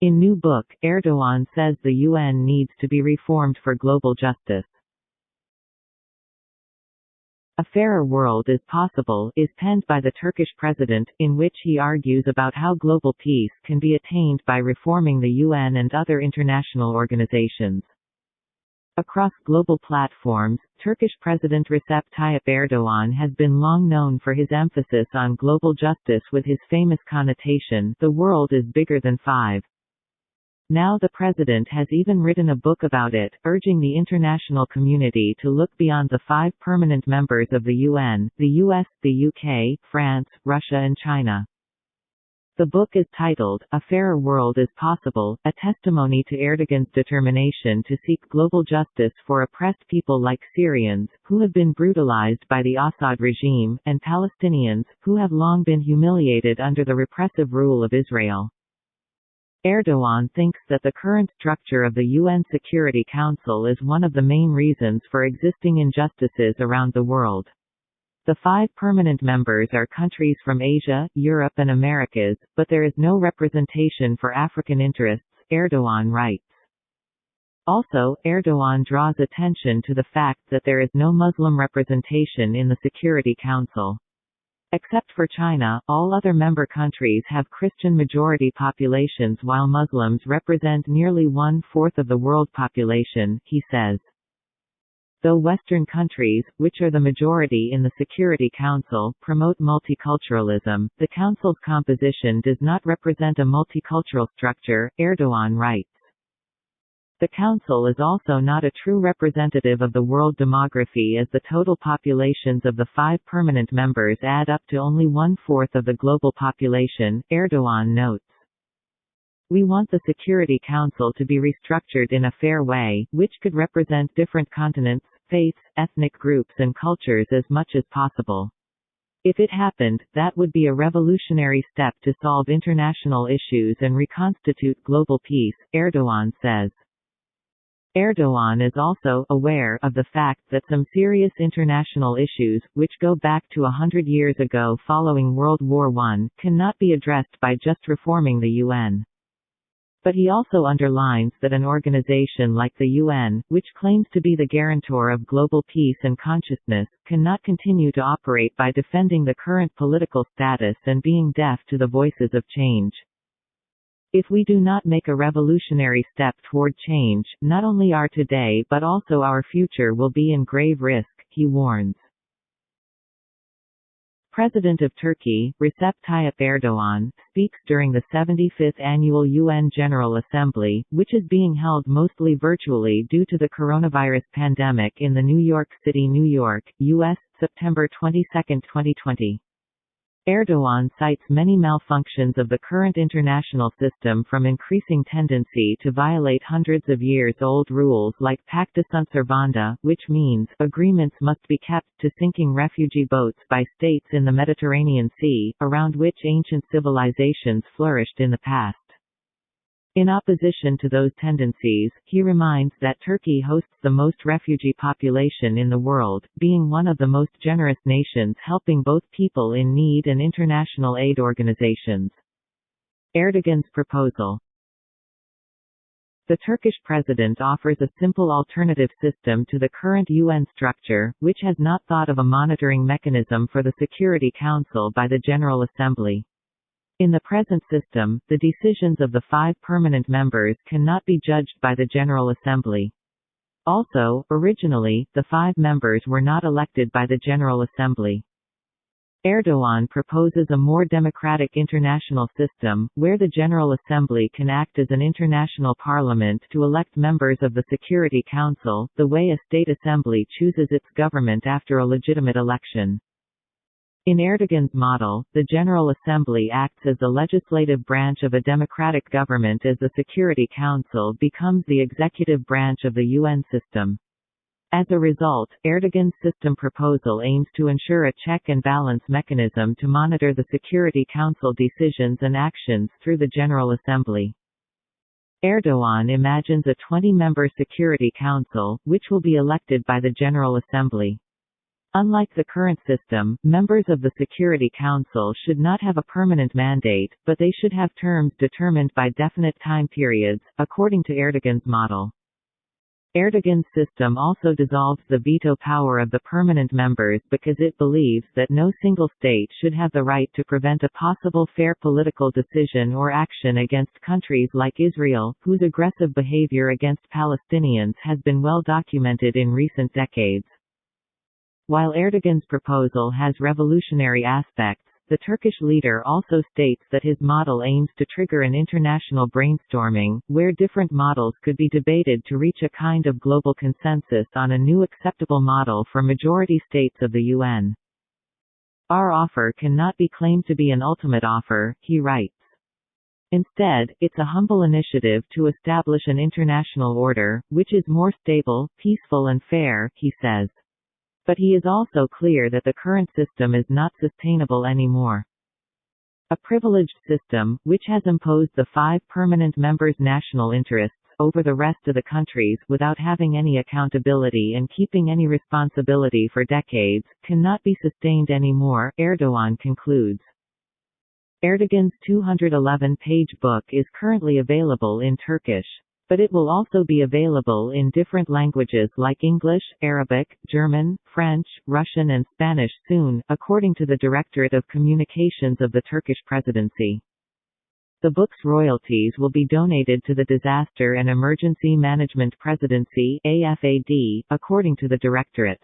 In new book, Erdogan says the UN needs to be reformed for global justice. A Fairer World is Possible is penned by the Turkish president, in which he argues about how global peace can be attained by reforming the UN and other international organizations. Across global platforms, Turkish President Recep Tayyip Erdogan has been long known for his emphasis on global justice with his famous connotation, "The world is bigger than five." Now the president has even written a book about it, urging the international community to look beyond the 5 permanent members of the UN, the US, the UK, France, Russia and China. The book is titled, "A Fairer World is Possible," a testimony to Erdogan's determination to seek global justice for oppressed people like Syrians, who have been brutalized by the Assad regime, and Palestinians, who have long been humiliated under the repressive rule of Israel. Erdogan thinks that the current structure of the UN Security Council is one of the main reasons for existing injustices around the world. The 5 permanent members are countries from Asia, Europe and Americas, but there is no representation for African interests, Erdogan writes. Also, Erdogan draws attention to the fact that there is no Muslim representation in the Security Council. Except for China, all other member countries have Christian-majority populations while Muslims represent nearly 1/4 of the world population, he says. Though Western countries, which are the majority in the Security Council, promote multiculturalism, the Council's composition does not represent a multicultural structure, Erdogan writes. The Council is also not a true representative of the world demography as the total populations of the 5 permanent members add up to only 1/4 of the global population, Erdogan notes. We want the Security Council to be restructured in a fair way, which could represent different continents, faiths, ethnic groups and cultures as much as possible. If it happened, that would be a revolutionary step to solve international issues and reconstitute global peace, Erdogan says. Erdogan is also aware of the fact that some serious international issues, which go back to 100 years ago following World War I, cannot be addressed by just reforming the UN. But he also underlines that an organization like the UN, which claims to be the guarantor of global peace and consciousness, cannot continue to operate by defending the current political status and being deaf to the voices of change. If we do not make a revolutionary step toward change, not only our today but also our future will be in grave risk, he warns. President of Turkey, Recep Tayyip Erdogan, speaks during the 75th Annual UN General Assembly, which is being held mostly virtually due to the coronavirus pandemic in the New York City, New York, U.S., September 22, 2020. Erdogan cites many malfunctions of the current international system, from increasing tendency to violate hundreds of years-old rules like Pacta sunt servanda, which means, agreements must be kept, to sinking refugee boats by states in the Mediterranean Sea, around which ancient civilizations flourished in the past. In opposition to those tendencies, he reminds that Turkey hosts the most refugee population in the world, being one of the most generous nations helping both people in need and international aid organizations. Erdogan's proposal. The Turkish president offers a simple alternative system to the current UN structure, which has not thought of a monitoring mechanism for the Security Council by the General Assembly. In the present system, the decisions of the 5 permanent members cannot be judged by the General Assembly. Also, originally, the 5 members were not elected by the General Assembly. Erdogan proposes a more democratic international system, where the General Assembly can act as an international parliament to elect members of the Security Council, the way a state assembly chooses its government after a legitimate election. In Erdogan's model, the General Assembly acts as the legislative branch of a democratic government as the Security Council becomes the executive branch of the UN system. As a result, Erdogan's system proposal aims to ensure a check and balance mechanism to monitor the Security Council decisions and actions through the General Assembly. Erdogan imagines a 20-member Security Council, which will be elected by the General Assembly. Unlike the current system, members of the Security Council should not have a permanent mandate, but they should have terms determined by definite time periods, according to Erdogan's model. Erdogan's system also dissolves the veto power of the permanent members because it believes that no single state should have the right to prevent a possible fair political decision or action against countries like Israel, whose aggressive behavior against Palestinians has been well documented in recent decades. While Erdogan's proposal has revolutionary aspects, the Turkish leader also states that his model aims to trigger an international brainstorming, where different models could be debated to reach a kind of global consensus on a new acceptable model for majority states of the UN. Our offer cannot be claimed to be an ultimate offer, he writes. Instead, it's a humble initiative to establish an international order, which is more stable, peaceful and fair, he says. But he is also clear that the current system is not sustainable anymore. A privileged system, which has imposed the 5 permanent members' national interests over the rest of the countries without having any accountability and keeping any responsibility for decades, cannot be sustained anymore, Erdogan concludes. Erdogan's 211-page book is currently available in Turkish. But it will also be available in different languages like English, Arabic, German, French, Russian and Spanish soon, according to the Directorate of Communications of the Turkish Presidency. The book's royalties will be donated to the Disaster and Emergency Management Presidency, AFAD, according to the Directorate.